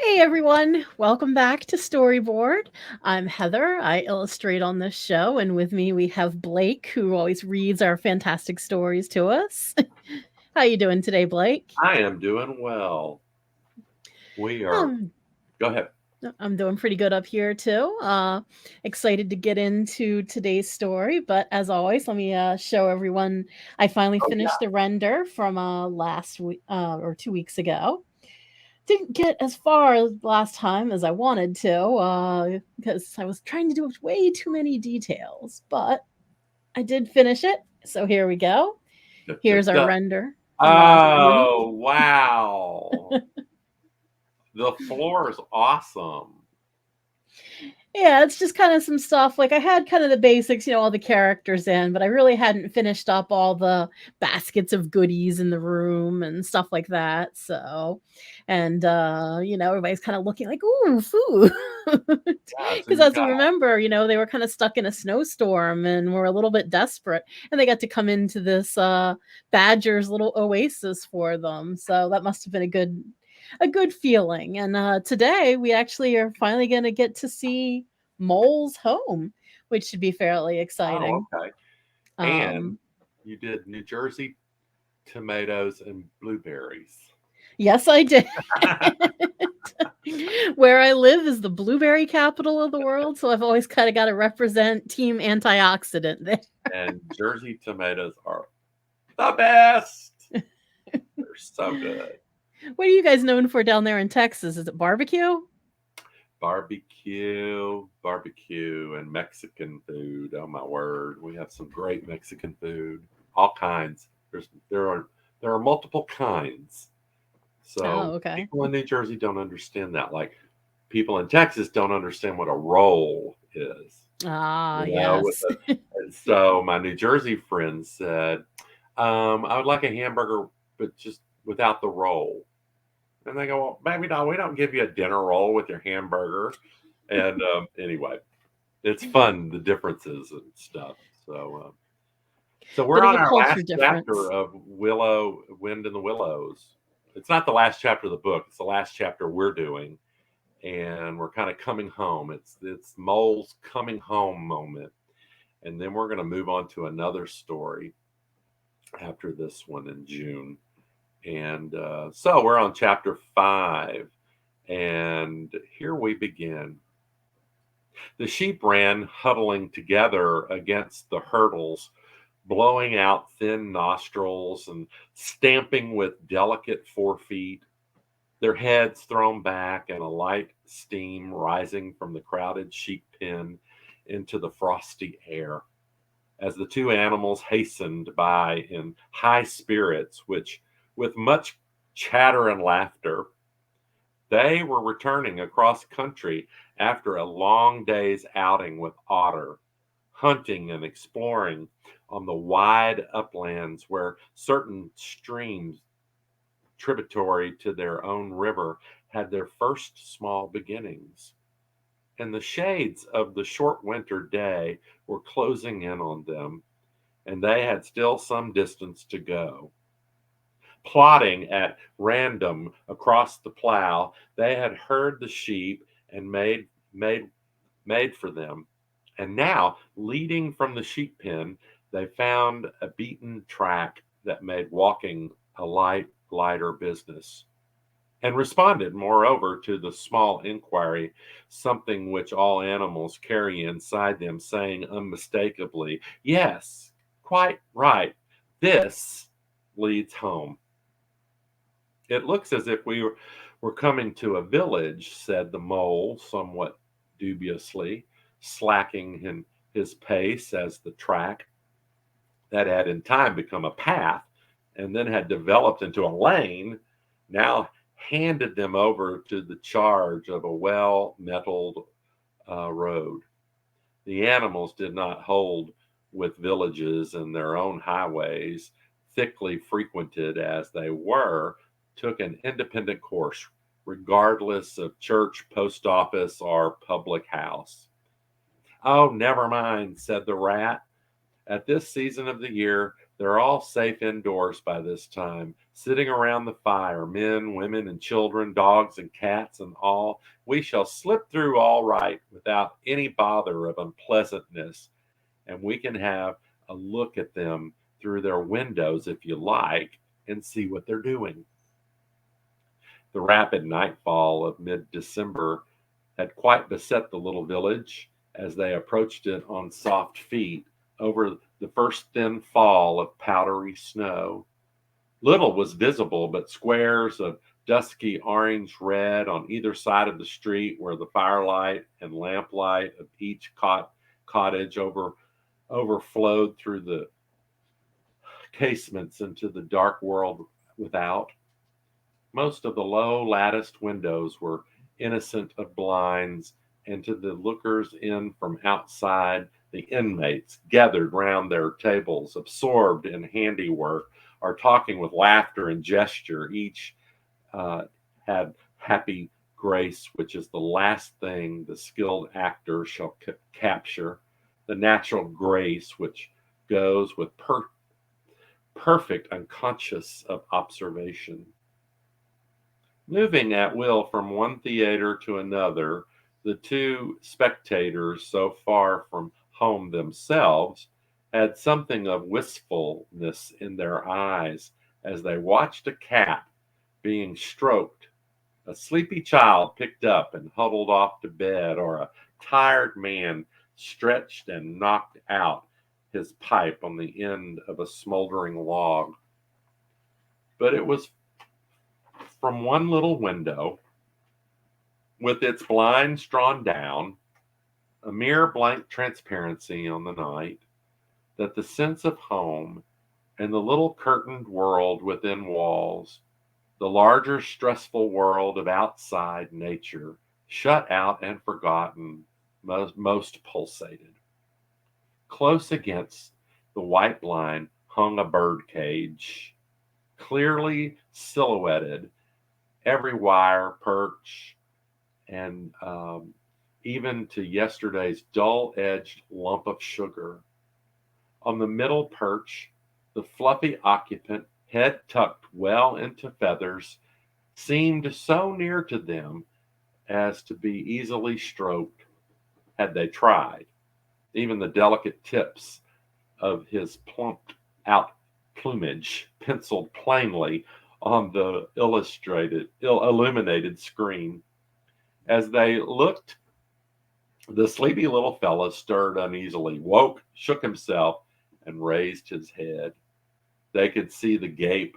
Hey everyone, welcome back to Storyboard. I'm Heather. I illustrate on this show, and with me we have Blake, who always reads our fantastic stories to us. How you doing today, Blake? I am doing well. We are. Um, Go ahead. I'm doing pretty good up here too. Excited to get into today's story, but as always, let me show everyone. I finally Oh yeah. finished the render from last week or 2 weeks ago. Didn't get as far last time as I wanted to because I was trying to do way too many details, but I did finish it. So here we go. Da, da, Here's our da. render from last week. Oh wow! The floor is awesome. Yeah, it's just kind of some stuff. Like I had kind of the basics, all the characters in, but I really hadn't finished up all the baskets of goodies in the room and stuff like that. So, and everybody's kind of looking like, "Ooh, food." Yeah. So Because you as we got. remember, they were kind of stuck in a snowstorm and were a little bit desperate, and they got to come into this badger's little oasis for them. So that must have been a good feeling. And today we actually are finally going to get to see Mole's home, which should be fairly Oh exciting. okay. And Um, you did New Jersey tomatoes and blueberries. yes, I did. Where I live is the blueberry capital of the world, so I've always kind of got to represent Team Antioxidant there. And Jersey tomatoes are the best. They're so good. What are you guys known for down there in Texas? Is it barbecue? Barbecue, and Mexican food. Oh my word, we have some great Mexican food, all kinds. There are multiple kinds. Oh, So okay. people in New Jersey don't understand that. Like people in Texas don't understand what a roll is. Ah, With yes. the and so my New Jersey friend said, I would like a hamburger, but just without the roll. And they go, well, baby, no, we don't give you a dinner roll with your hamburger. And anyway, it's fun, the differences and stuff. So we're Bit of on a our culture last chapter difference. of Willow, Wind in the Willows. It's not the last chapter of the book; it's the last chapter we're doing, and we're kind of coming home. It's Mole's coming home moment, and then we're going to move on to another story after this one in June. And so we're on chapter 5, and here we begin. The sheep ran huddling together against the hurdles, blowing out thin nostrils and stamping with delicate forefeet, their heads thrown back and a light steam rising from the crowded sheep pen into the frosty air. As the two animals hastened by in high spirits, which, with much chatter and laughter, they were returning across country after a long day's outing with Otter, hunting and exploring on the wide uplands where certain streams tributary to their own river had their first small beginnings. And the shades of the short winter day were closing in on them, and they had still some distance to go. Plodding at random across the plow, they had heard the sheep and made for them. And now, leading from the sheep pen, they found a beaten track that made walking a lighter business, and responded, moreover, to the small inquiry, something which all animals carry inside them, saying unmistakably, yes, quite right, this leads home. It looks as if were coming to a village, said the mole somewhat dubiously, slacking his pace as the track that had in time become a path and then had developed into a lane now handed them over to the charge of a well metalled road. The animals did not hold with villages and their own highways, thickly frequented as they were, took an independent course, regardless of church, post office, or public house. Oh, never mind, said the rat. At this season of the year, They're all safe indoors by this time, sitting around the fire, men, women, and children, dogs and cats and all. We shall slip through all right without any bother of unpleasantness, and we can have a look at them through their windows if you like and see what they're doing. The rapid nightfall of mid December had quite beset the little village as they approached it on soft feet over the first thin fall of powdery snow. Little was visible but squares of dusky orange red on either side of the street where the firelight and lamplight of each cottage overflowed through the casements into the dark world without. Most of the low latticed windows were innocent of blinds, and to the lookers in from outside, the inmates gathered round their tables, absorbed in handiwork, or talking with laughter and gesture. Each had happy grace, which is the last thing the skilled actor shall capture, the natural grace which goes with perfect unconscious of observation. Moving at will from one theater to another, the two spectators, so far from home themselves, had something of wistfulness in their eyes as they watched a cat being stroked, a sleepy child picked up and huddled off to bed, or a tired man stretched and knocked out his pipe on the end of a smoldering log. But it was from one little window, with its blinds drawn down, a mere blank transparency on the night, that the sense of home and the little curtained world within walls, the larger stressful world of outside nature, shut out and forgotten, most pulsated. Close against the white blind hung a bird cage, clearly silhouetted, every wire, perch, and even to yesterday's dull edged lump of sugar. On the middle perch, the fluffy occupant, head tucked well into feathers, seemed so near to them as to be easily stroked had they tried. Even the delicate tips of his plumped out plumage penciled plainly on the illuminated screen. As they looked, the sleepy little fellow stirred uneasily, woke, shook himself, and raised his head. They could see the gape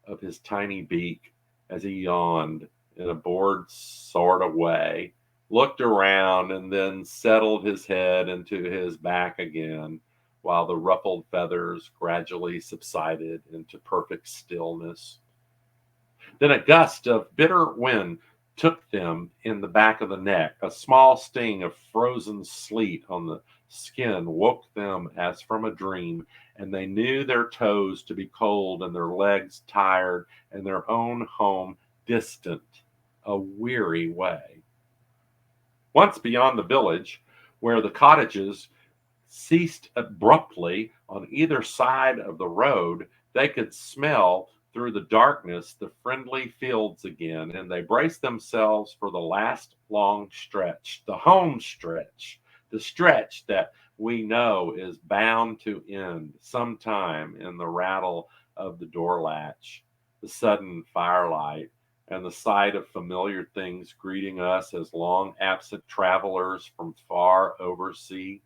of his tiny beak as he yawned in a bored sort of way, looked around, and then settled his head into his back again, while the ruffled feathers gradually subsided into perfect stillness. Then a gust of bitter wind took them in the back of the neck. A small sting of frozen sleet on the skin woke them as from a dream, and they knew their toes to be cold and their legs tired and their own home distant, a weary way. Once beyond the village, where the cottages ceased abruptly on either side of the road, they could smell through the darkness the friendly fields again, and they braced themselves for the last long stretch, the home stretch, the stretch that we know is bound to end sometime in the rattle of the door latch, the sudden firelight, and the sight of familiar things greeting us as long absent travelers from far oversea.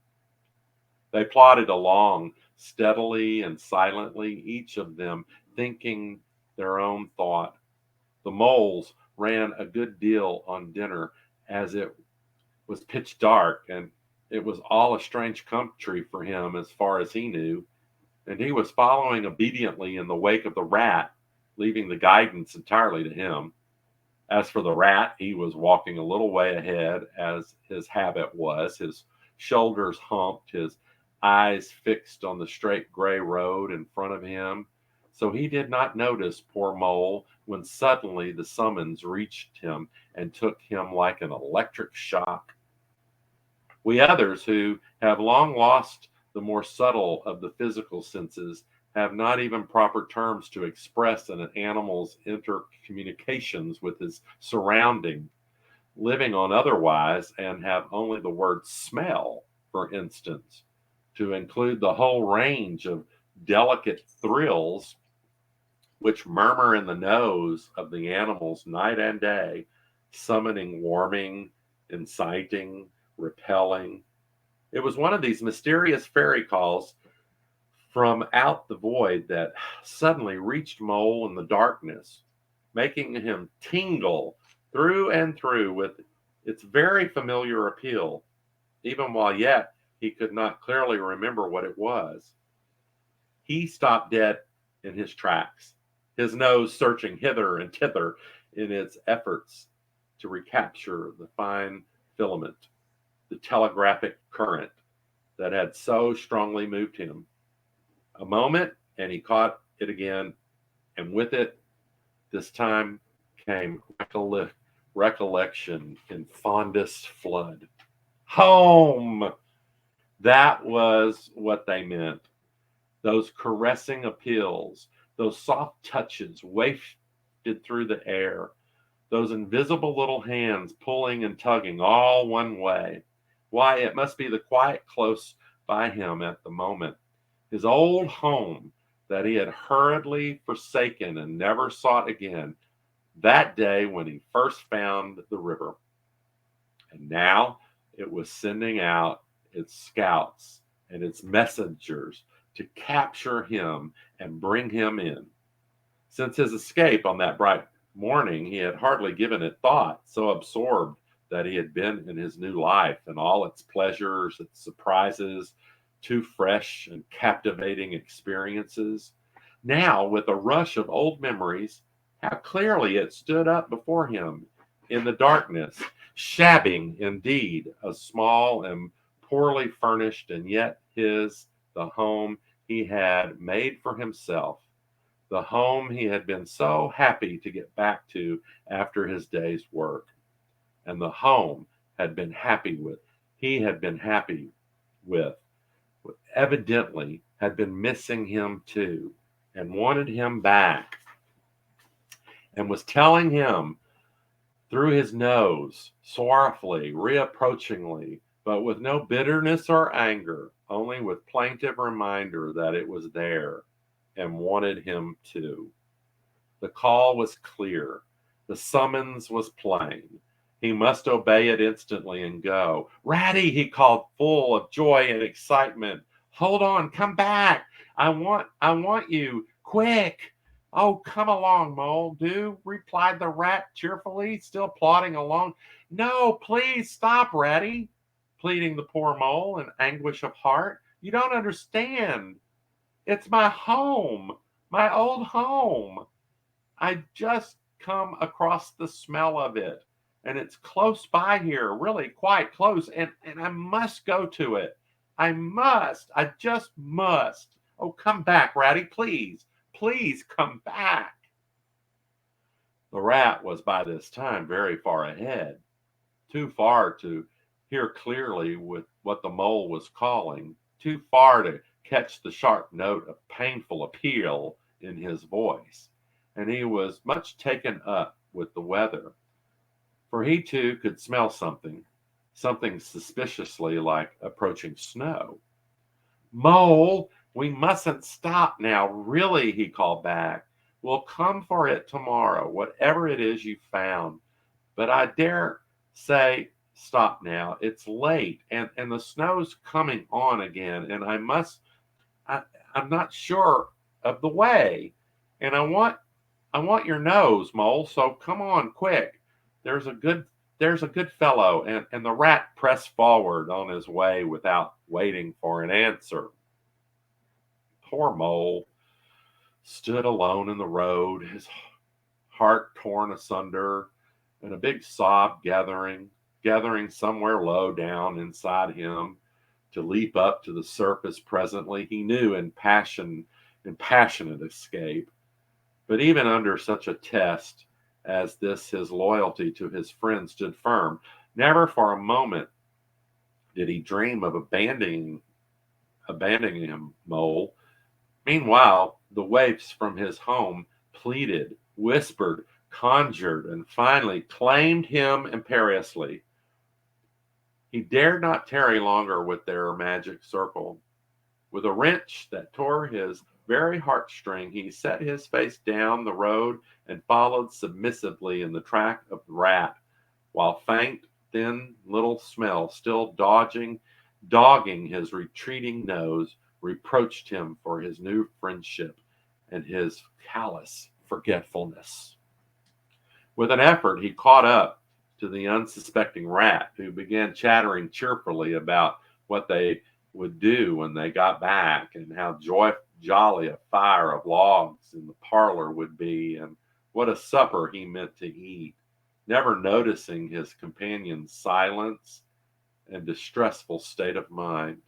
They plodded along steadily and silently, each of them thinking their own thought. The moles ran a good deal on dinner, as it was pitch dark, and it was all a strange country for him as far as he knew, and he was following obediently in the wake of the rat, leaving the guidance entirely to him. As for the rat, he was walking a little way ahead, as his habit was, his shoulders humped, his eyes fixed on the straight gray road in front of him. So he did not notice poor Mole when suddenly the summons reached him and took him like an electric shock. We others, who have long lost the more subtle of the physical senses, have not even proper terms to express an animal's intercommunications with his surrounding, living on otherwise, and have only the word smell, for instance, to include the whole range of delicate thrills which murmur in the nose of the animals night and day, summoning, warming, inciting, repelling. It was one of these mysterious fairy calls from out the void that suddenly reached Mole in the darkness, making him tingle through and through with its very familiar appeal, even while yet he could not clearly remember what it was. He stopped dead in his tracks, his nose searching hither and thither in its efforts to recapture the fine filament, the telegraphic current that had so strongly moved him. A moment, and he caught it again, and with it, this time came recollection in fondest flood. Home! That was what they meant. Those caressing appeals, those soft touches wafted through the air, those invisible little hands pulling and tugging all one way. Why, it must be the quiet close by him at the moment, his old home that he had hurriedly forsaken and never sought again that day when he first found the river. And now it was sending out its scouts and its messengers to capture him and bring him in. Since his escape on that bright morning, he had hardly given it thought, so absorbed that he had been in his new life and all its pleasures, its surprises, too fresh and captivating experiences. Now, with a rush of old memories, how clearly it stood up before him in the darkness, shabbing indeed, a small and poorly furnished, and yet his, the home he had made for himself, the home he had been so happy to get back to after his day's work, and the home had been happy with, he had been happy with, evidently had been missing him too, and wanted him back, and was telling him through his nose, sorrowfully, reapproachingly, but with no bitterness or anger, only with plaintive reminder that it was there and wanted him too. The call was clear. The summons was plain. He must obey it instantly and go. Ratty, he called, full of joy and excitement. Hold on, come back. I want you. Quick. Oh, come along, Mole, do, replied the rat cheerfully, still plodding along. No, please stop, Ratty, pleading the poor Mole in anguish of heart. You don't understand. It's my home, my old home. I just come across the smell of it, and it's close by here, really quite close, and I must go to it. I just must. Oh, come back, Ratty, please. Please come back. The rat was by this time very far ahead, too far to hear clearly with what the mole was calling, too far to catch the sharp note of painful appeal in his voice, and he was much taken up with the weather, for he too could smell something suspiciously like approaching snow. Mole, we mustn't stop now, really, he called back. We'll come for it tomorrow, whatever it is you found. But I dare say, stop now. It's late, and the snow's coming on again, and I'm not sure of the way, and I want your nose, Mole. So come on, quick. There's a good fellow, and the rat pressed forward on his way without waiting for an answer. Poor Mole stood alone in the road, his heart torn asunder, and a big sob gathering somewhere low down inside him to leap up to the surface presently. He knew in passionate escape. But even under such a test as this, his loyalty to his friend stood firm. Never for a moment did he dream of abandoning him, Mole. Meanwhile, the waifs from his home pleaded, whispered, conjured, and finally claimed him imperiously. He dared not tarry longer with their magic circle. With a wrench that tore his very heartstring, he set his face down the road and followed submissively in the track of the rat, while faint, thin little Smell, still dogging his retreating nose, reproached him for his new friendship and his callous forgetfulness. With an effort, he caught up to the unsuspecting rat, who began chattering cheerfully about what they would do when they got back, and how jolly a fire of logs in the parlor would be, and what a supper he meant to eat, never noticing his companion's silence and distressful state of mind.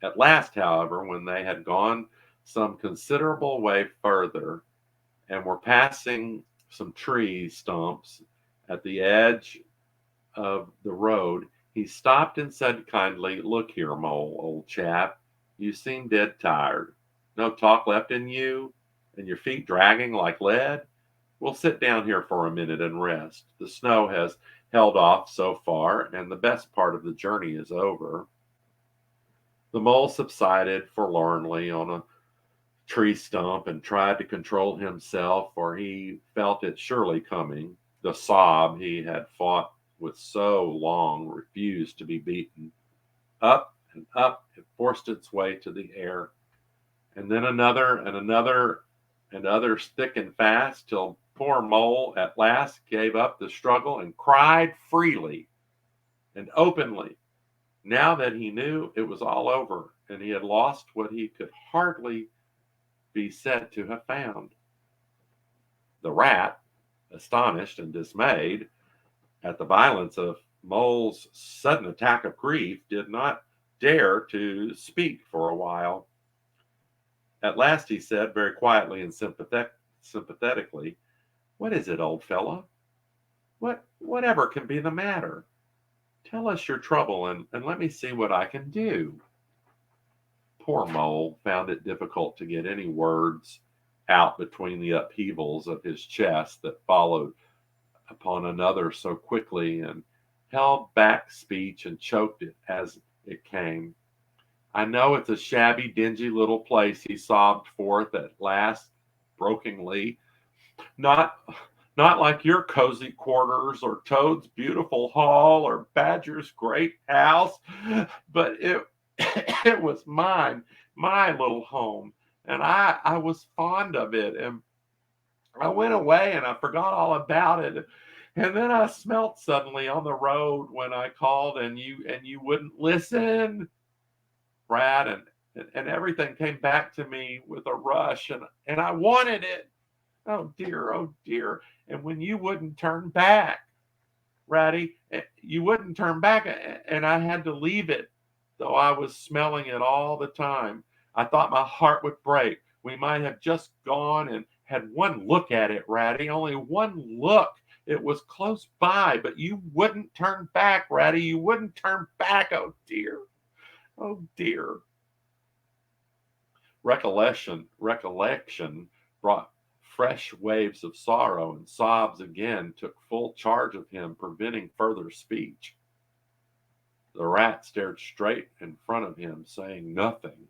At last, however, when they had gone some considerable way further and were passing some tree stumps at the edge of the road, he stopped and said kindly, "Look here, Mole, old chap, you seem dead tired. No talk left in you, and your feet dragging like lead? We'll sit down here for a minute and rest. The snow has held off so far, and the best part of the journey is over." The mole subsided forlornly on a tree stump and tried to control himself, for he felt it surely coming. The sob he had fought with so long refused to be beaten. Up and up it forced its way to the air, and then another and another, and others thick and fast, till poor Mole at last gave up the struggle and cried freely and openly, now that he knew it was all over and he had lost what he could hardly be said to have found. The rat, astonished and dismayed at the violence of Mole's sudden attack of grief, did not dare to speak for a while. At last he said, very quietly and sympathetically, "What is it, old fellow? Whatever can be the matter? Tell us your trouble, and let me see what I can do." Poor Mole found it difficult to get any words out between the upheavals of his chest that followed upon another so quickly, and held back speech and choked it as it came. "I know it's a shabby, dingy little place," he sobbed forth at last brokenly. "Not not like your cozy quarters, or Toad's beautiful hall, or Badger's great house, but it was mine, my little home, and I was fond of it, and I went away and I forgot all about it. And then I smelt suddenly on the road when I called, and you wouldn't listen, Brad, and everything came back to me with a rush, and I wanted it. Oh dear, oh dear. And when you wouldn't turn back, Ratty, you wouldn't turn back, and I had to leave it, though I was smelling it all the time. I thought my heart would break. We might have just gone and had one look at it, Ratty, only one look. It was close by, but you wouldn't turn back, Ratty. You wouldn't turn back. Oh dear, oh dear. Recollection brought fresh waves of sorrow, and sobs again took full charge of him, preventing further speech. The rat stared straight in front of him, saying nothing,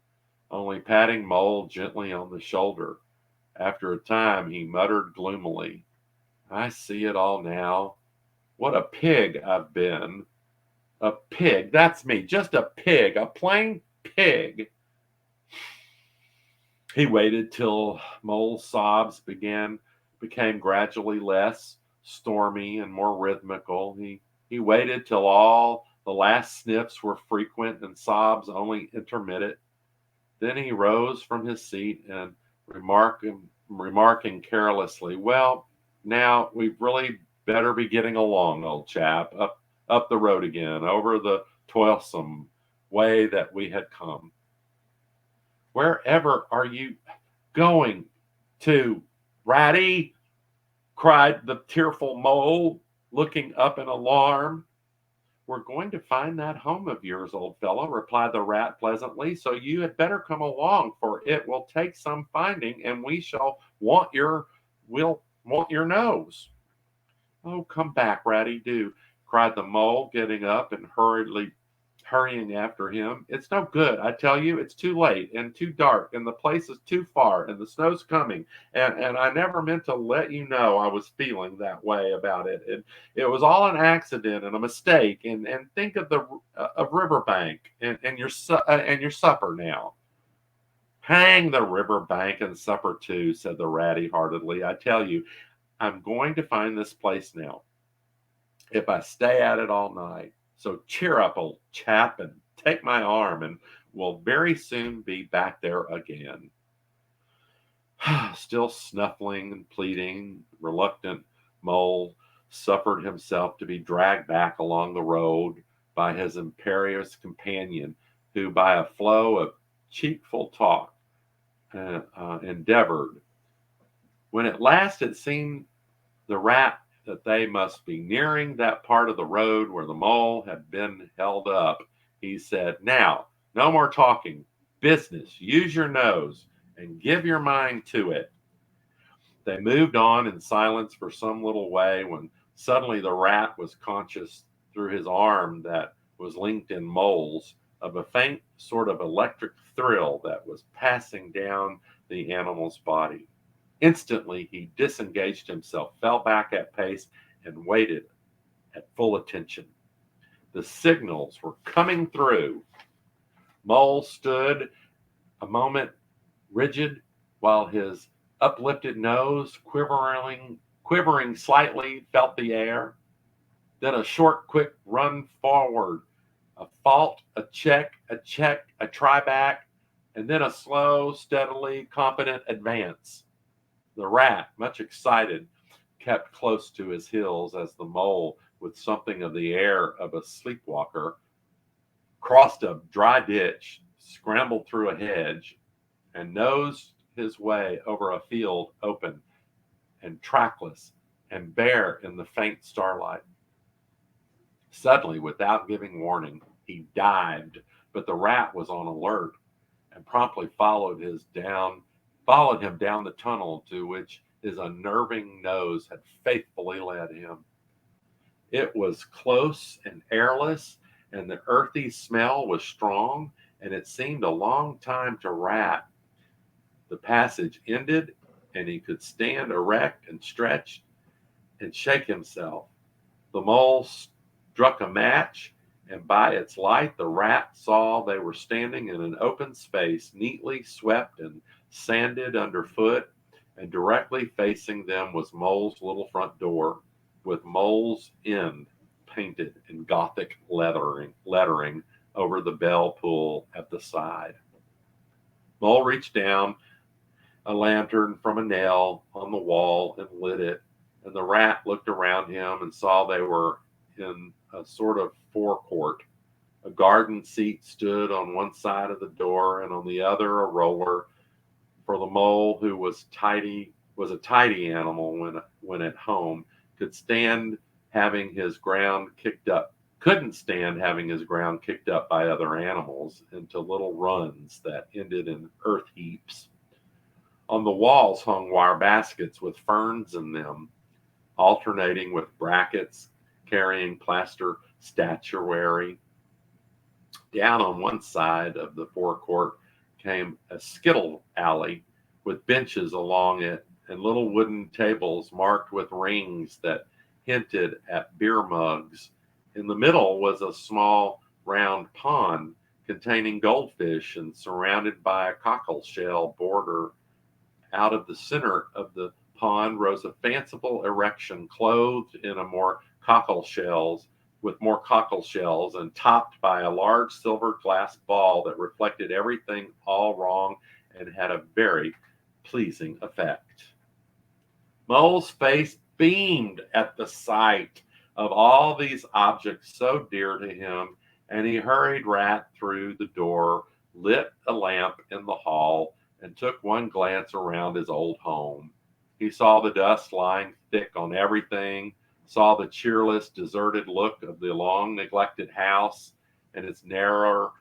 only patting Mole gently on the shoulder. After a time he muttered gloomily, "I see it all now. What a pig I've been. A pig, that's me, just a pig, a plain pig." He waited till Mole's sobs became gradually less stormy and more rhythmical. He waited till all the last sniffs were frequent and sobs only intermittent. Then he rose from his seat and remarking carelessly, "Well, now we've really better be getting along, old chap, up the road again, over the toilsome way that we had come." "Wherever are you going to, Ratty?" cried the tearful Mole, looking up in alarm. "We're going to find that home of yours, old fellow," replied the rat pleasantly, "so you had better come along, for it will take some finding, and we'll want your nose." "Oh, come back, Ratty, do," cried the mole, getting up and hurrying after him. "It's no good, I tell you. It's too late and too dark, and the place is too far, and the snow's coming. And I never meant to let you know I was feeling that way about it. It was all an accident and a mistake. And think of the of Riverbank and your supper now." "Hang the riverbank and supper too," said the ratty heartedly. "I tell you, I'm going to find this place now, if I stay at it all night. So cheer up, old chap, and take my arm, and we'll very soon be back there again." Still snuffling and pleading, reluctant Mole suffered himself to be dragged back along the road by his imperious companion, who, by a flow of cheekful talk, endeavored, when at last it seemed the rat that they must be nearing that part of the road where the mole had been held up, he said, "Now, no more talking. Business. Use your nose and give your mind to it." They moved on in silence for some little way, when suddenly the rat was conscious, through his arm that was linked in Mole's, of a faint sort of electric thrill that was passing down the animal's body. Instantly he disengaged himself, fell back at pace, and waited at full attention. The signals were coming through. Mole stood a moment rigid, while his uplifted nose, quivering slightly, felt the air. Then a short, quick run forward, a fault, a check, a try back, and then a slow, steadily competent advance. The rat, much excited, kept close to his heels as the mole, with something of the air of a sleepwalker, crossed a dry ditch, scrambled through a hedge, and nosed his way over a field open and trackless and bare in the faint starlight. Suddenly, without giving warning, he dived, but the rat was on alert and promptly followed him down the tunnel to which his unnerving nose had faithfully led him. It was close and airless, and the earthy smell was strong, and it seemed a long time to Rat. The passage ended, and he could stand erect and stretch and shake himself. The mole struck a match, and by its light the rat saw they were standing in an open space, neatly swept and sanded underfoot, and directly facing them was Mole's little front door, with Mole's End painted in Gothic lettering over the bell pull at the side. Mole reached down a lantern from a nail on the wall and lit it, and the rat looked around him and saw they were in a sort of forecourt. A garden seat stood on one side of the door, and on the other a roller, for the mole, who was a tidy animal when at home, couldn't stand having his ground kicked up by other animals into little runs that ended in earth heaps. On the walls hung wire baskets with ferns in them, alternating with brackets carrying plaster statuary. Down on one side of the forecourt came a skittle alley with benches along it and little wooden tables marked with rings that hinted at beer mugs. In the middle was a small round pond containing goldfish and surrounded by a cockle shell border. Out of the center of the pond rose a fanciful erection clothed in more cockle shells and topped by a large silver glass ball that reflected everything all wrong and had a very pleasing effect. Mole's face beamed at the sight of all these objects so dear to him, and he hurried Rat through the door, lit a lamp in the hall, and took one glance around his old home. He saw the dust lying thick on everything, saw the cheerless, deserted look of the long neglected house and its narrow,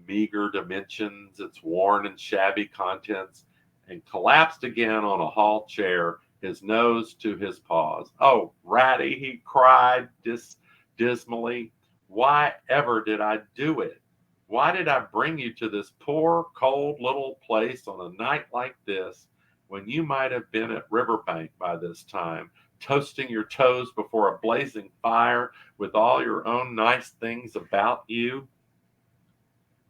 meager dimensions, its worn and shabby contents, and collapsed again on a hall chair, his nose to his paws. "Oh, Ratty," he cried dismally, "why ever did I do it? Why did I bring you to this poor, cold little place on a night like this, when you might have been at Riverbank by this time, toasting your toes before a blazing fire with all your own nice things about you?"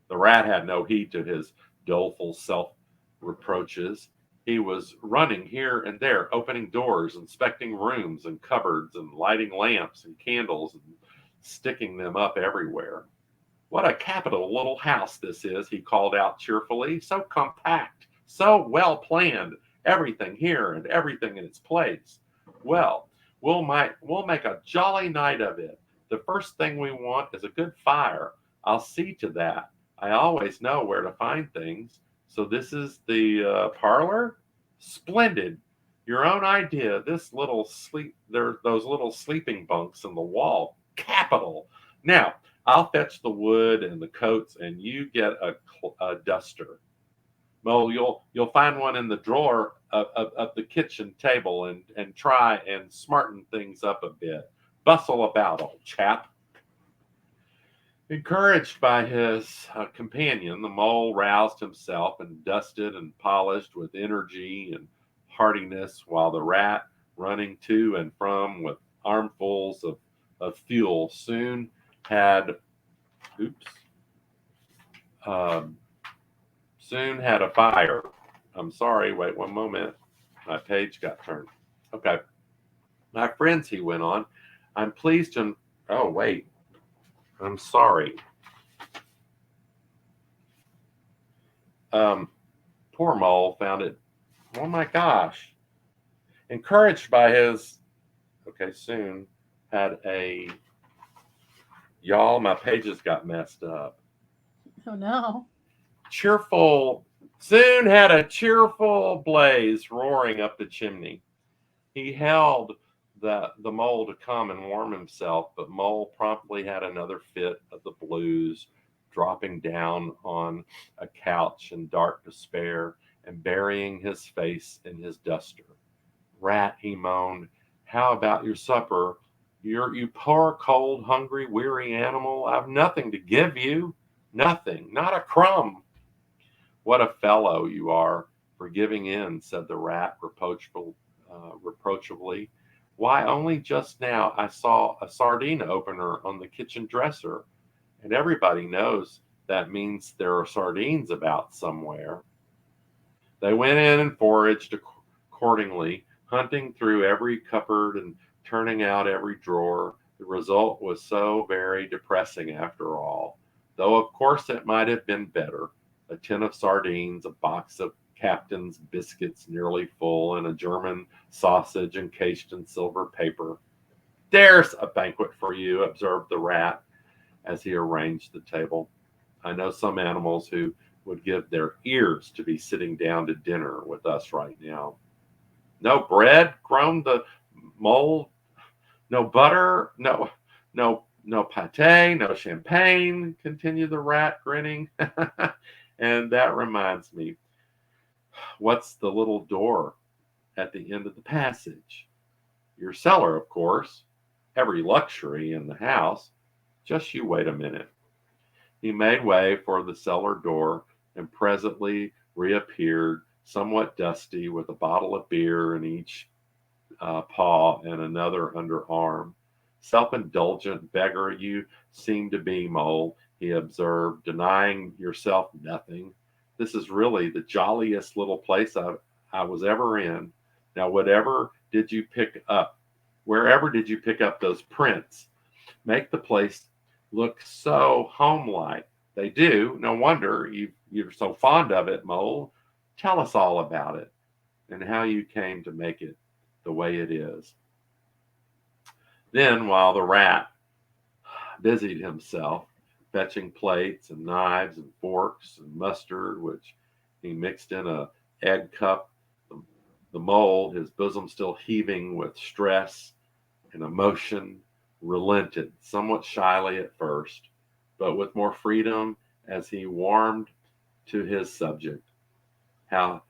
The rat had no heed to his doleful self reproaches. He was running here and there, opening doors, inspecting rooms and cupboards, and lighting lamps and candles and sticking them up everywhere. "What a capital little house this is," he called out cheerfully. "So compact, so well planned, everything here and everything in its place. Well, we'll make a jolly night of it. The first thing we want is a good fire. I'll see to that. I always know where to find things. So this is the parlor? Splendid. Your own idea. This little those little sleeping bunks in the wall. Capital. Now, I'll fetch the wood and the coats, and you get a duster. Well, you'll find one in the drawer of the kitchen table, and try and smarten things up a bit. Bustle about, old chap." Encouraged by his companion, the mole roused himself and dusted and polished with energy and heartiness, while the rat, running to and from with armfuls of fuel, oops, um, soon had a fire. I'm sorry, wait one moment. My page got turned. Okay. "My friends," he went on, "I'm pleased to. Oh, wait. I'm sorry. Poor mole found it. Oh my gosh. Encouraged by his. Okay, soon had a. Y'all, my pages got messed up. Oh no. Soon had a cheerful blaze roaring up the chimney. He held the mole to come and warm himself, but Mole promptly had another fit of the blues, dropping down on a couch in dark despair and burying his face in his duster. "Rat," he moaned, "how about your supper? You poor, cold, hungry, weary animal. I've nothing to give you. Nothing, not a crumb." "What a fellow you are for giving in," said the rat reproachably. "Why, only just now I saw a sardine opener on the kitchen dresser, and everybody knows that means there are sardines about somewhere." They went in and foraged accordingly, hunting through every cupboard and turning out every drawer. The result was so very depressing after all, though of course it might have been better. A tin of sardines, a box of Captain's biscuits nearly full, and a German sausage encased in silver paper. "There's a banquet for you," observed the rat as he arranged the table. "I know some animals who would give their ears to be sitting down to dinner with us right now." "No bread?" groaned the mole. "No butter? No pate, no champagne," continued the rat, grinning. "And that reminds me, what's the little door at the end of the passage? Your cellar, of course. Every luxury in the house. Just you wait a minute." He made way for the cellar door and presently reappeared, somewhat dusty, with a bottle of beer in each paw and another underarm. "Self-indulgent beggar you seem to be, Mole," he observed, "denying yourself nothing. This is really the jolliest little place I was ever in. Now, wherever did you pick up those prints? Make the place look so homelike." "They do. No wonder you're so fond of it, Mole. Tell us all about it, and how you came to make it the way it is." Then, while the rat busied himself fetching plates and knives and forks and mustard, which he mixed in a egg cup, the mole, his bosom still heaving with stress, and emotion relented, somewhat shyly at first, but with more freedom as he warmed to his subject, how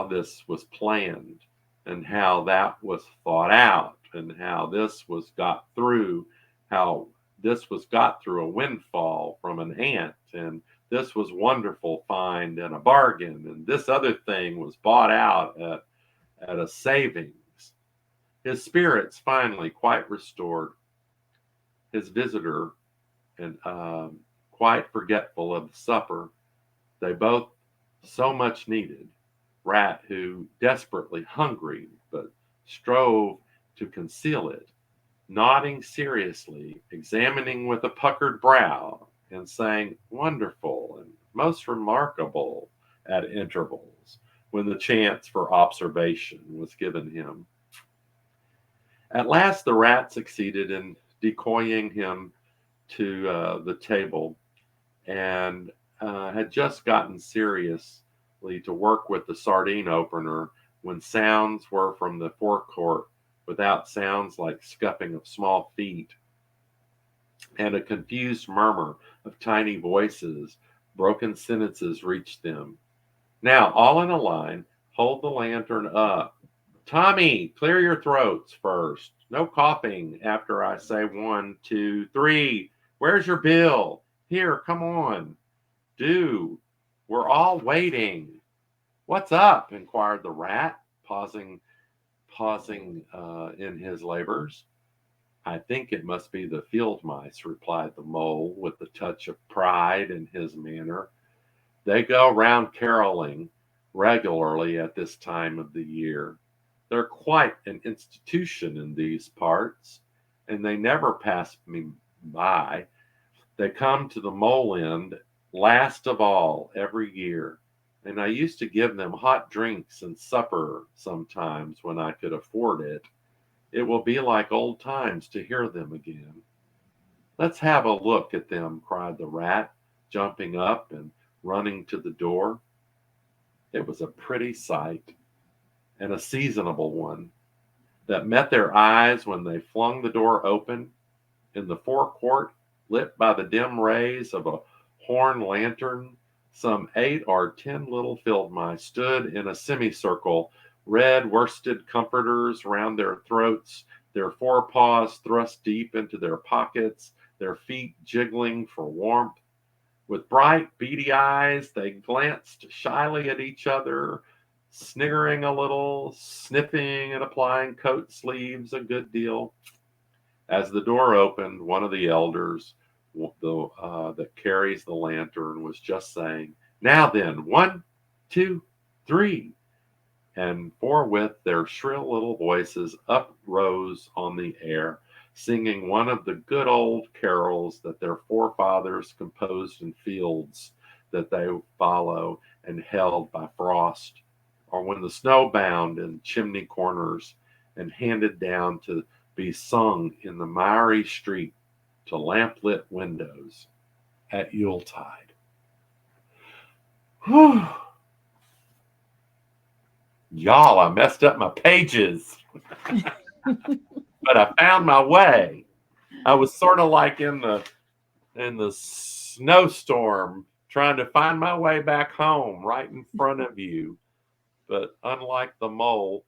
this was planned, and how that was thought out, and how this was got through, how this was got through a windfall from an ant, and this was wonderful find and a bargain, and this other thing was bought out at a savings. His spirits finally quite restored, his visitor and quite forgetful of the supper they both so much needed. Rat, who desperately hungry but strove to conceal it, nodding seriously, examining with a puckered brow, and saying wonderful and most remarkable at intervals when the chance for observation was given him. At last the rat succeeded in decoying him to the table, and had just gotten seriously to work with the sardine opener when sounds were from the forecourt, without sounds like scuffing of small feet, and a confused murmur of tiny voices. Broken sentences reached them. Now, all in a line, hold the lantern up. Tommy, clear your throats first. No coughing after I say 1, 2, 3. Where's your bill? Here, come on. Do. We're all waiting. What's up? Inquired the rat, pausing in his labors. I think it must be the fieldmice, replied the mole, with a touch of pride in his manner. They go round caroling regularly at this time of the year. They're quite an institution in these parts, and they never pass me by. They come to the mole end last of all every year, and I used to give them hot drinks and supper sometimes when I could afford it. It will be like old times to hear them again. Let's have a look at them, cried the rat, jumping up and running to the door. It was a pretty sight, and a seasonable one, that met their eyes when they flung the door open. In the forecourt, lit by the dim rays of a horn lantern, some 8 or 10 little field mice stood in a semicircle, red worsted comforters round their throats, their forepaws thrust deep into their pockets, their feet jiggling for warmth. With bright, beady eyes, they glanced shyly at each other, sniggering a little, sniffing and applying coat sleeves a good deal. As the door opened, one of the elders that carries the lantern was just saying, now then, 1, 2, 3. And forthwith their shrill little voices uprose on the air, singing one of the good old carols that their forefathers composed in fields that they follow and held by frost, or when the snow bound in chimney corners and handed down to be sung in the miry street to lamp-lit windows at Yuletide. Whew. Y'all, I messed up my pages, but I found my way. I was sort of like in the snowstorm trying to find my way back home right in front of you. But unlike the mole,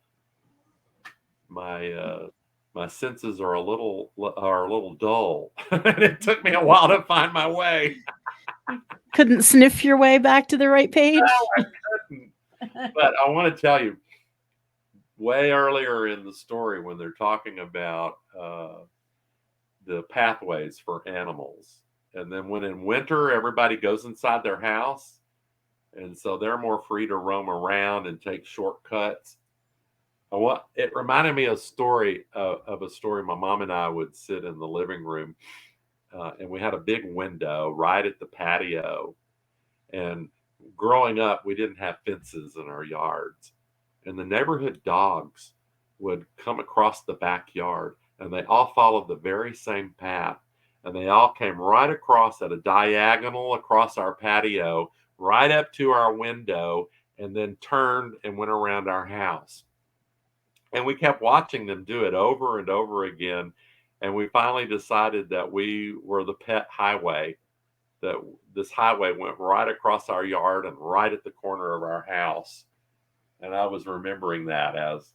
my senses are a little dull, and it took me a while to find my way. Couldn't sniff your way back to the right page? No, I couldn't. But I want to tell you, way earlier in the story, when they're talking about the pathways for animals, and then when in winter everybody goes inside their house, and so they're more free to roam around and take shortcuts. It reminded me of a story my mom and I would sit in the living room, and we had a big window right at the patio. And growing up, we didn't have fences in our yards, and the neighborhood dogs would come across the backyard, and they all followed the very same path, and they all came right across at a diagonal across our patio, right up to our window, and then turned and went around our house. And we kept watching them do it over and over again. And we finally decided that we were the pet highway, that this highway went right across our yard and right at the corner of our house. And I was remembering that as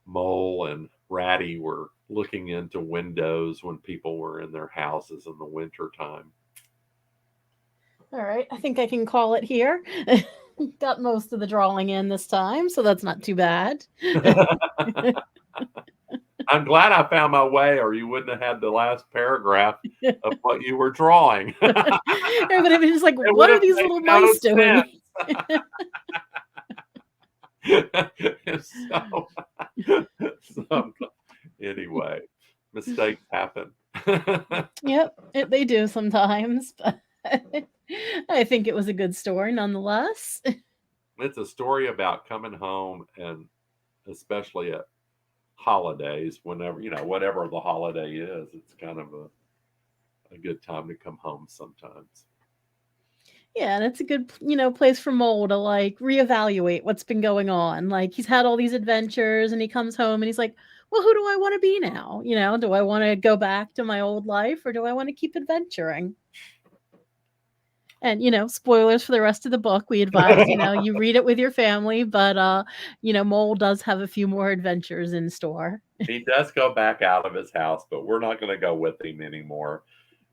Mole and Ratty were looking into windows when people were in their houses in the winter time. All right, I think I can call it here. Got most of the drawing in this time, so that's not too bad. I'm glad I found my way, or you wouldn't have had the last paragraph of what you were drawing. Everybody was just like, It what would are have these made little no mice doing? So, anyway, mistakes happen. Yep, they do sometimes, but I think it was a good story nonetheless. It's a story about coming home, and especially at holidays, whenever, whatever the holiday is, it's kind of a good time to come home sometimes. Yeah, and it's a good, place for Mole to like reevaluate what's been going on. Like he's had all these adventures and he comes home and he's like, well, who do I want to be now? Do I want to go back to my old life or do I want to keep adventuring? And spoilers for the rest of the book. We advise, you read it with your family, but Mole does have a few more adventures in store. He does go back out of his house, but we're not going to go with him anymore.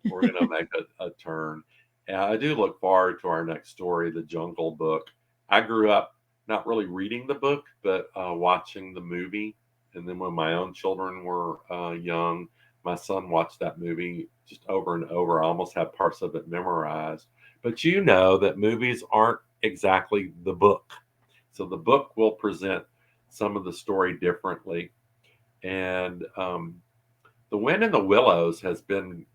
We're going to make a turn. And I do look forward to our next story, The Jungle Book. I grew up not really reading the book, but watching the movie. And then when my own children were young, my son watched that movie just over and over. I almost have parts of it memorized. But you know that movies aren't exactly the book. So the book will present some of the story differently. And The Wind in the Willows has been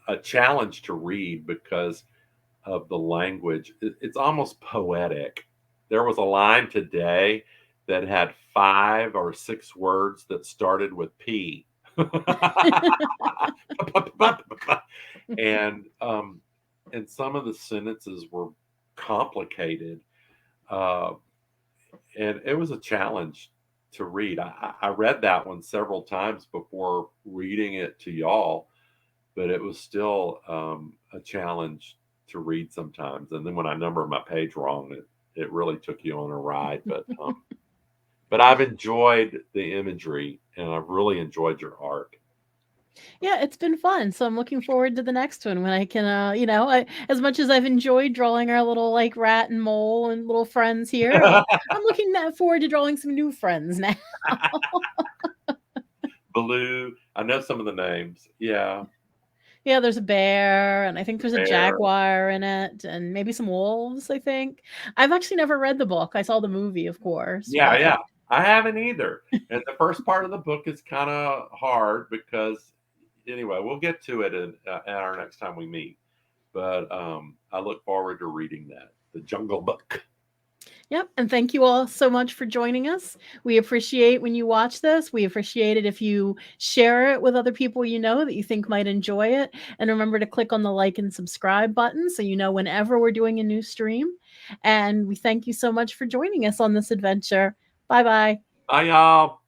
a challenge to read because of the language. It's almost poetic. There was a line today that had 5 or 6 words that started with P. and and some of the sentences were complicated, and it was a challenge to read. I read that one several times before reading it to y'all, but it was still a challenge to read sometimes. And then when I numbered my page wrong, it really took you on a ride. But I've enjoyed the imagery and I've really enjoyed your art. Yeah, it's been fun. So I'm looking forward to the next one when I can, as much as I've enjoyed drawing our little like rat and mole and little friends here, I'm looking forward to drawing some new friends now. Blue, I know some of the names. Yeah. Yeah, there's a bear, and I think there's a Bear. jaguar in it, and maybe some wolves, I think. I've actually never read the book. I saw the movie, of course. Yeah, yeah. I haven't either. And the first part of the book is kind of hard because, anyway, we'll get to it at our next time we meet. But I look forward to reading that, The Jungle Book. Yep. And thank you all so much for joining us. We appreciate when you watch this. We appreciate it if you share it with other people you know that you think might enjoy it. And remember to click on the like and subscribe button so you know whenever we're doing a new stream. And we thank you so much for joining us on this adventure. Bye-bye. Bye, y'all.